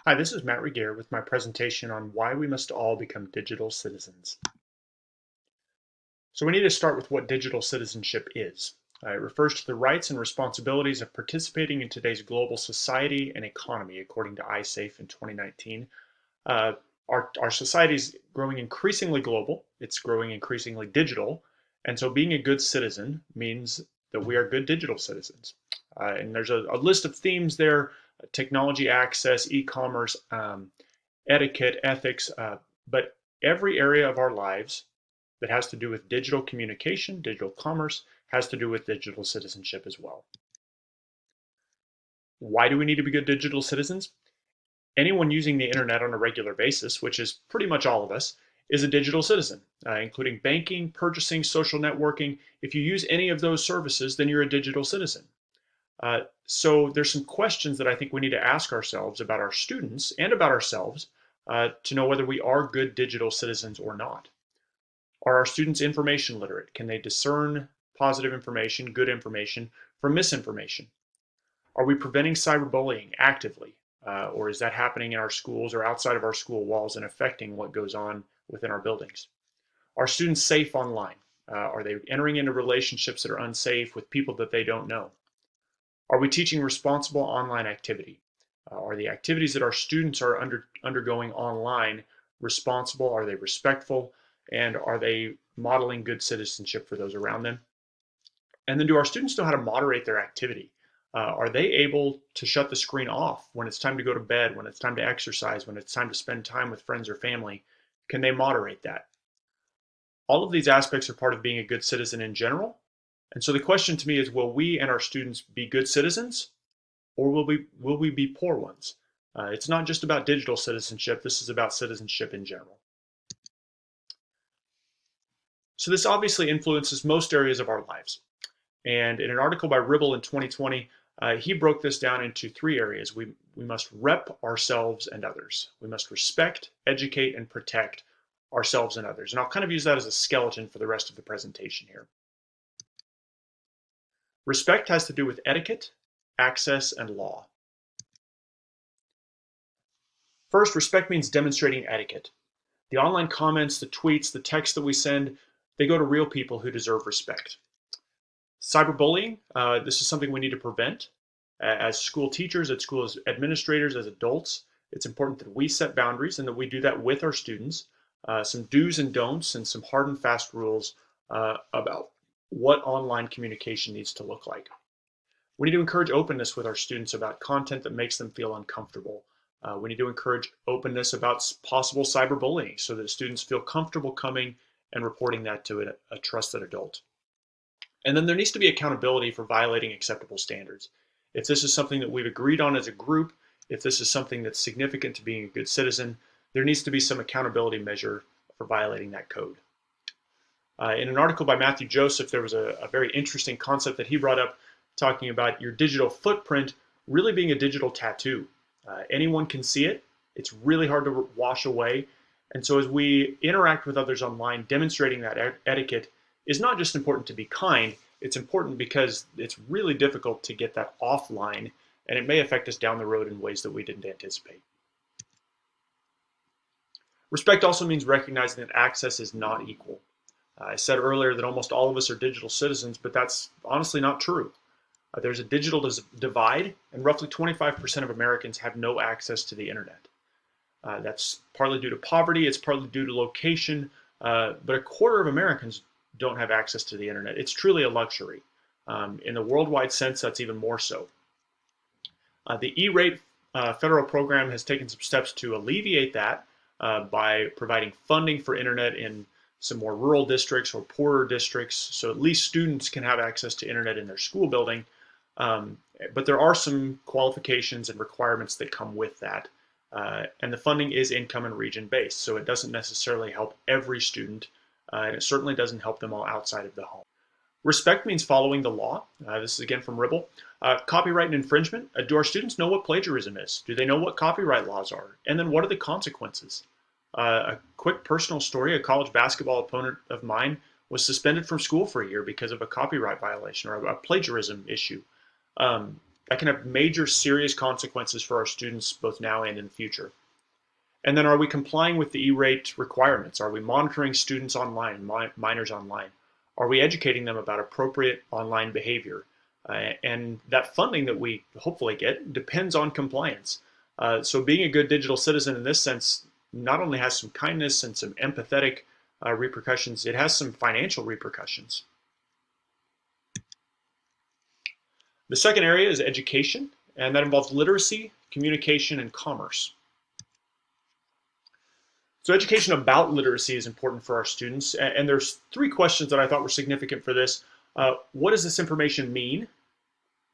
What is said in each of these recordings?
Hi, this is Matt Regier with my presentation on why we must all become digital citizens. So we need to start with what digital citizenship is. It refers to the rights and responsibilities of participating in today's global society and economy, according to iSafe in 2019. Uh, our society is growing increasingly global, it's growing increasingly digital, and so being a good citizen means that we are good digital citizens. And there's a list of themes there: technology access, e-commerce, etiquette, ethics, but every area of our lives that has to do with digital communication, digital commerce, has to do with digital citizenship as well. Why do we need to be good digital citizens? Anyone using the internet on a regular basis, which is pretty much all of us, is a digital citizen, including banking, purchasing, social networking. If you use any of those services, then you're a digital citizen. So there's some questions that I think we need to ask ourselves about our students and about ourselves to know whether we are good digital citizens or not. Are our students information literate? Can they discern positive information, good information, from misinformation? Are we preventing cyberbullying actively? Or is that happening in our schools or outside of our school walls and affecting what goes on within our buildings? Are students safe online? Are they entering into relationships that are unsafe with people that they don't know? Are we teaching responsible online activity? Are the activities that our students are undergoing online responsible? Are they respectful? And are they modeling good citizenship for those around them? And then do our students know how to moderate their activity? Are they able to shut the screen off when it's time to go to bed, when it's time to exercise, when it's time to spend time with friends or family? Can they moderate that? All of these aspects are part of being a good citizen in general. And so the question to me is, will we and our students be good citizens, or will we be poor ones? It's not just about digital citizenship. This is about citizenship in general. So this obviously influences most areas of our lives. And in an article by Ribble in 2020, he broke this down into three areas. We must rep ourselves and others. We must respect, educate, and protect ourselves and others. And I'll kind of use that as a skeleton for the rest of the presentation here. Respect has to do with etiquette, access, and law. First, respect means demonstrating etiquette. The online comments, the tweets, the texts that we send, they go to real people who deserve respect. Cyberbullying, this is something we need to prevent. As school teachers, as school administrators, as adults, it's important that we set boundaries and that we do that with our students. Some do's and don'ts and some hard and fast rules about what online communication needs to look like. We need to encourage openness with our students about content that makes them feel uncomfortable. We need to encourage openness about possible cyberbullying so that students feel comfortable coming and reporting that to a trusted adult. And then there needs to be accountability for violating acceptable standards. If this is something that we've agreed on as a group, if this is something that's significant to being a good citizen, there needs to be some accountability measure for violating that code. In an article by Matthew Joseph, there was a very interesting concept that he brought up, talking about your digital footprint really being a digital tattoo. Anyone can see it. It's really hard to wash away. And so as we interact with others online, demonstrating that etiquette is not just important to be kind, it's important because it's really difficult to get that offline, and it may affect us down the road in ways that we didn't anticipate. Respect also means recognizing that access is not equal. I said earlier that almost all of us are digital citizens, but that's honestly not true. There's a digital divide, and roughly 25% of Americans have no access to the internet. That's partly due to poverty, it's partly due to location, but a quarter of Americans don't have access to the internet. It's truly a luxury. In the worldwide sense, that's even more so. The E-rate federal program has taken some steps to alleviate that by providing funding for internet in some more rural districts or poorer districts, so at least students can have access to internet in their school building. But there are some qualifications and requirements that come with that. And the funding is income and region based, so it doesn't necessarily help every student, and it certainly doesn't help them all outside of the home. Respect means following the law. This is again from Ribble. Copyright and infringement. Do our students know what plagiarism is? Do they know what copyright laws are? And then what are the consequences? A quick personal story, a college basketball opponent of mine was suspended from school for a year because of a copyright violation or a plagiarism issue. That can have major serious consequences for our students both now and in the future. And then, are we complying with the E-rate requirements? Are we monitoring students online, minors online? Are we educating them about appropriate online behavior? And that funding that we hopefully get depends on compliance. So being a good digital citizen in this sense not only has some kindness and some empathetic repercussions, it has some financial repercussions. The second area is education, and that involves literacy, communication, and commerce. So education about literacy is important for our students, and there's three questions that I thought were significant for this. What does this information mean?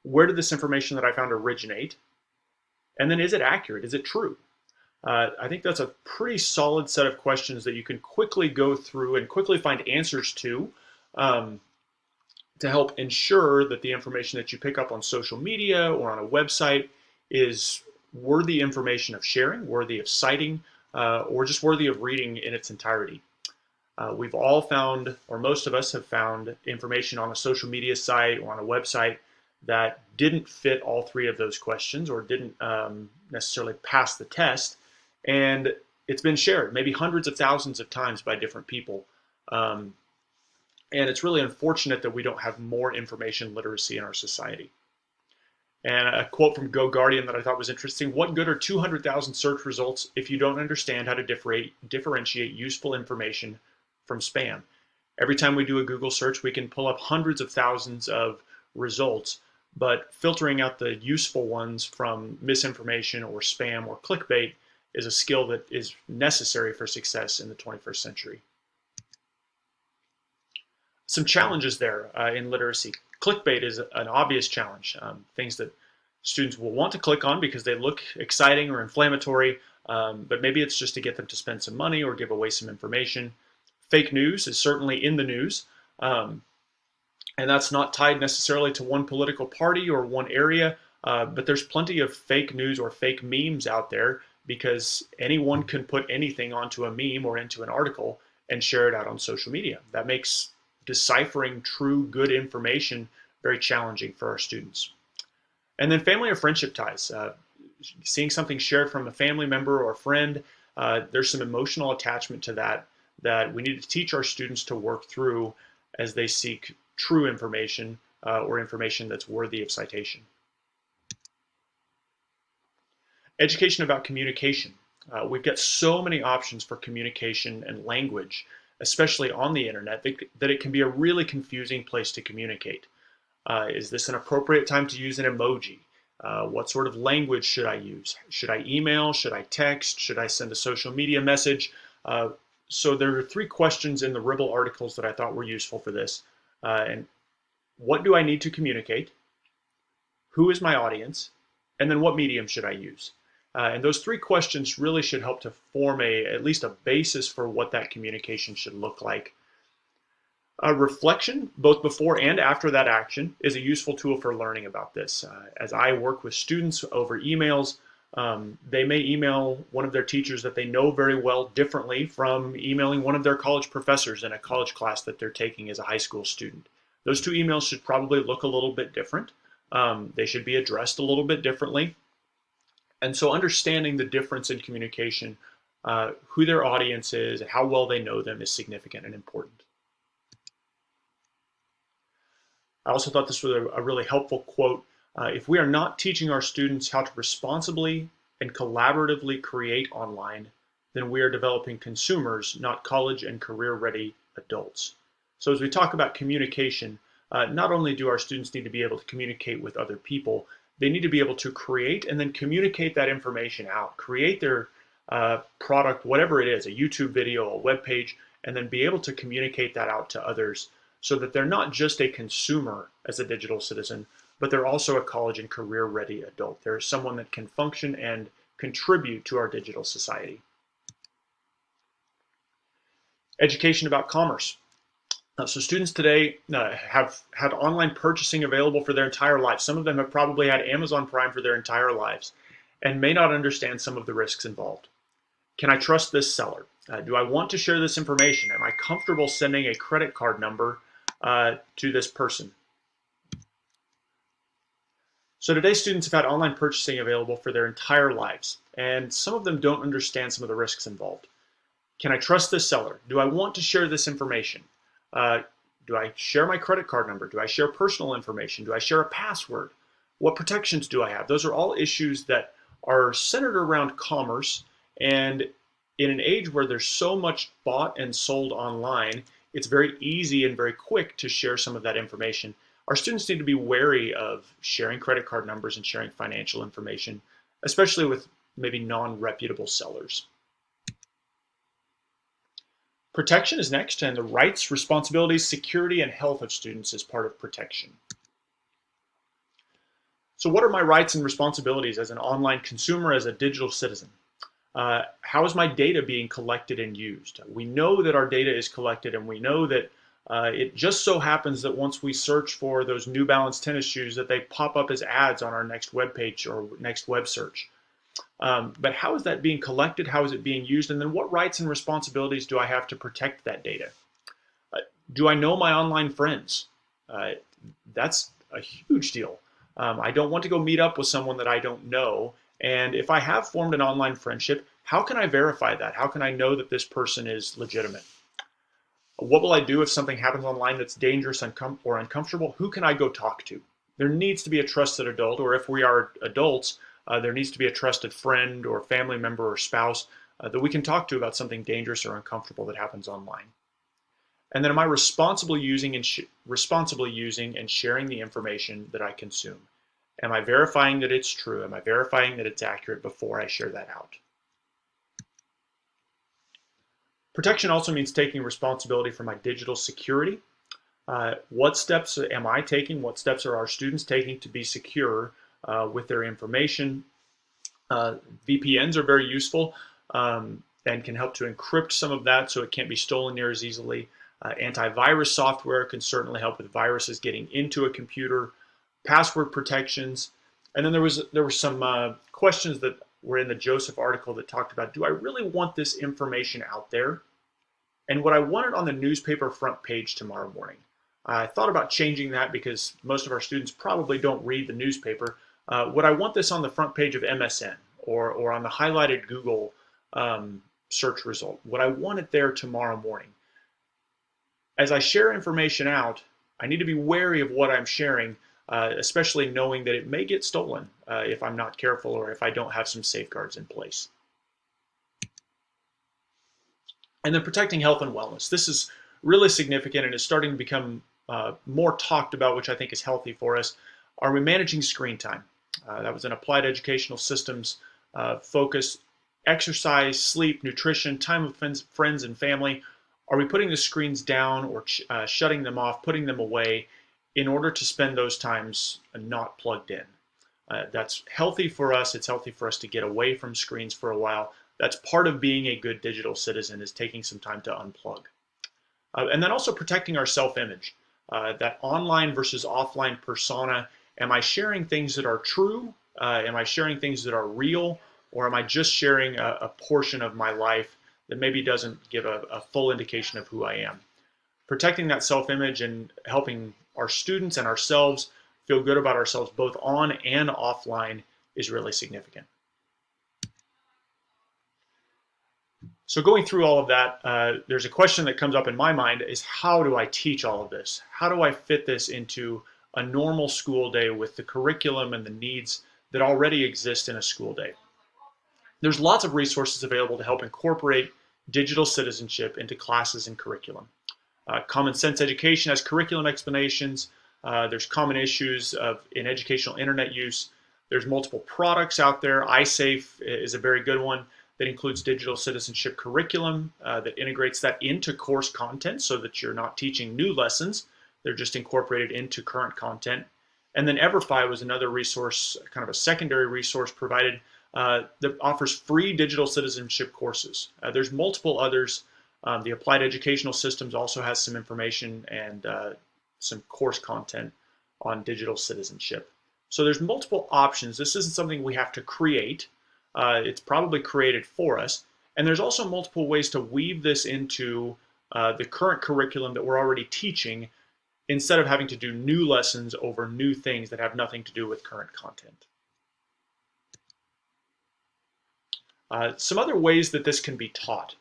Where did this information that I found originate? And then, is it accurate? Is it true? I think that's a pretty solid set of questions that you can quickly go through and quickly find answers to help ensure that the information that you pick up on social media or on a website is worthy information of sharing, worthy of citing, or just worthy of reading in its entirety. We've all found, or most of us have found, information on a social media site or on a website that didn't fit all three of those questions or didn't necessarily pass the test. And it's been shared maybe hundreds of thousands of times by different people. And it's really unfortunate that we don't have more information literacy in our society. And a quote from GoGuardian that I thought was interesting: what good are 200,000 search results if you don't understand how to differentiate useful information from spam? Every time we do a Google search, we can pull up hundreds of thousands of results, but filtering out the useful ones from misinformation or spam or clickbait is a skill that is necessary for success in the 21st century. Some challenges there in literacy. Clickbait is an obvious challenge. Things that students will want to click on because they look exciting or inflammatory, but maybe it's just to get them to spend some money or give away some information. Fake news is certainly in the news, and that's not tied necessarily to one political party or one area, but there's plenty of fake news or fake memes out there because anyone can put anything onto a meme or into an article and share it out on social media. That makes deciphering true, good information very challenging for our students. And then family or friendship ties. Seeing something shared from a family member or friend, there's some emotional attachment to that we need to teach our students to work through as they seek true information or information that's worthy of citation. Education about communication. We've got so many options for communication and language, especially on the internet, that it can be a really confusing place to communicate. Is this an appropriate time to use an emoji? What sort of language should I use? Should I email? Should I text? Should I send a social media message? So there are three questions in the Ribble articles that I thought were useful for this. And what do I need to communicate? Who is my audience? And then what medium should I use? And those three questions really should help to form at least a basis for what that communication should look like. Reflection, both before and after that action, is a useful tool for learning about this. As I work with students over emails, they may email one of their teachers that they know very well differently from emailing one of their college professors in a college class that they're taking as a high school student. Those two emails should probably look a little bit different. They should be addressed a little bit differently. And so understanding the difference in communication, who their audience is, and how well they know them is significant and important. I also thought this was a really helpful quote. If we are not teaching our students how to responsibly and collaboratively create online, then we are developing consumers, not college and career-ready adults. So as we talk about communication, not only do our students need to be able to communicate with other people, they need to be able to create and then communicate that information out, create their product, whatever it is, a YouTube video, a web page, and then be able to communicate that out to others so that they're not just a consumer as a digital citizen, but they're also a college and career-ready adult. They're someone that can function and contribute to our digital society. Education about commerce. So students today have had online purchasing available for their entire lives. Some of them have probably had Amazon Prime for their entire lives and may not understand some of the risks involved. Can I trust this seller? Do I want to share this information? Am I comfortable sending a credit card number to this person? So today students have had online purchasing available for their entire lives, and some of them don't understand some of the risks involved. Can I trust this seller? Do I want to share this information? Uh, do I share my credit card number? Do I share personal information? Do I share a password? What protections do I have? Those are all issues that are centered around commerce, and in an age where there's so much bought and sold online, it's very easy and very quick to share some of that information. Our students need to be wary of sharing credit card numbers and sharing financial information, especially with maybe non-reputable sellers. Protection is next, and the rights, responsibilities, security, and health of students is part of protection. So what are my rights and responsibilities as an online consumer, as a digital citizen? How is my data being collected and used? We know that our data is collected, and we know that it just so happens that once we search for those New Balance tennis shoes, that they pop up as ads on our next web page or next web search. But how is that being collected? How is it being used? And then what rights and responsibilities do I have to protect that data? Do I know my online friends? That's a huge deal. I don't want to go meet up with someone that I don't know. And if I have formed an online friendship, how can I verify that? How can I know that this person is legitimate? What will I do if something happens online that's dangerous or uncomfortable? Who can I go talk to? There needs to be a trusted adult, or if we are adults, there needs to be a trusted friend or family member or spouse that we can talk to about something dangerous or uncomfortable that happens online. And then am I responsibly using and sharing the information that I consume? Am I verifying that it's true? Am I verifying that it's accurate before I share that out? Protection also means taking responsibility for my digital security. What steps am I taking? What steps are our students taking to be secure with their information? VPNs are very useful and can help to encrypt some of that so it can't be stolen near as easily. Antivirus software can certainly help with viruses getting into a computer. Password protections. And then there were some questions that were in the Joseph article that talked about, do I really want this information out there? And would I want it on the newspaper front page tomorrow morning? I thought about changing that because most of our students probably don't read the newspaper. Would I want this on the front page of MSN or on the highlighted Google search result? Would I want it there tomorrow morning? As I share information out, I need to be wary of what I'm sharing, especially knowing that it may get stolen if I'm not careful or if I don't have some safeguards in place. And then protecting health and wellness. This is really significant and is starting to become more talked about, which I think is healthy for us. Are we managing screen time? That was an applied educational systems focus. Exercise, sleep, nutrition, time with friends and family. Are we putting the screens down or shutting them off, putting them away in order to spend those times not plugged in? That's healthy for us. It's healthy for us to get away from screens for a while. That's part of being a good digital citizen, is taking some time to unplug. And then also protecting our self-image, that online versus offline persona. Am I sharing things that are true? Am I sharing things that are real? Or am I just sharing a portion of my life that maybe doesn't give a full indication of who I am? Protecting that self-image and helping our students and ourselves feel good about ourselves both on and offline is really significant. So going through all of that, there's a question that comes up in my mind is, how do I teach all of this? How do I fit this into a normal school day with the curriculum and the needs that already exist in a school day? There's lots of resources available to help incorporate digital citizenship into classes and curriculum. Common Sense Education has curriculum explanations. There's common issues in educational internet use. There's multiple products out there. iSafe is a very good one that includes digital citizenship curriculum that integrates that into course content so that you're not teaching new lessons. They're just incorporated into current content. And then EverFi was another resource, kind of a secondary resource provided that offers free digital citizenship courses. There's multiple others. The Applied Educational Systems also has some information and some course content on digital citizenship. So there's multiple options. This isn't something we have to create. It's probably created for us. And there's also multiple ways to weave this into the current curriculum that we're already teaching instead of having to do new lessons over new things that have nothing to do with current content. Some other ways that this can be taught.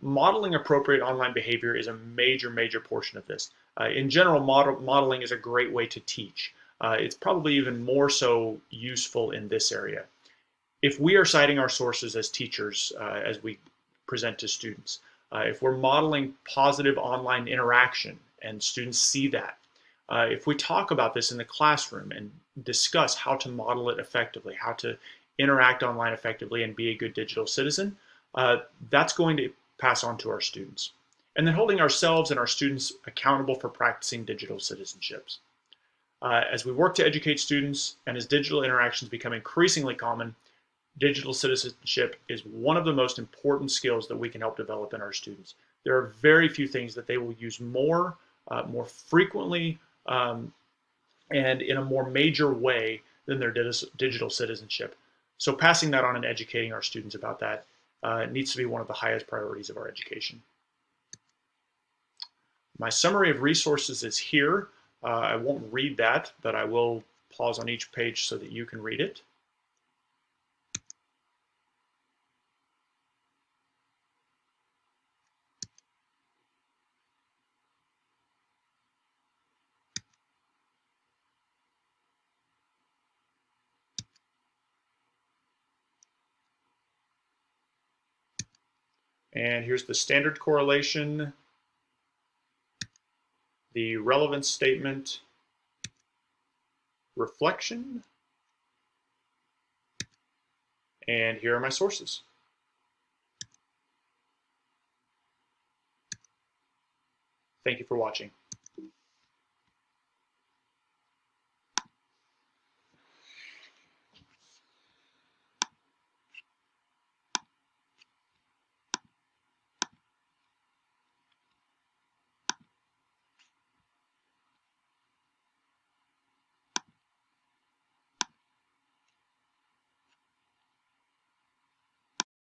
Modeling appropriate online behavior is a major portion of this. In general, modeling is a great way to teach. It's probably even more so useful in this area. If we are citing our sources as teachers as we present to students, if we're modeling positive online interaction and students see that, if we talk about this in the classroom and discuss how to model it effectively, how to interact online effectively and be a good digital citizen, that's going to pass on to our students. And then holding ourselves and our students accountable for practicing digital citizenships. As we work to educate students and as digital interactions become increasingly common, digital citizenship is one of the most important skills that we can help develop in our students. There are very few things that they will use more frequently, and in a more major way than their digital citizenship. So passing that on and educating our students about that needs to be one of the highest priorities of our education. My summary of resources is here. I won't read that, but I will pause on each page so that you can read it. And here's the standard correlation, the relevance statement, reflection, and here are my sources. Thank you for watching.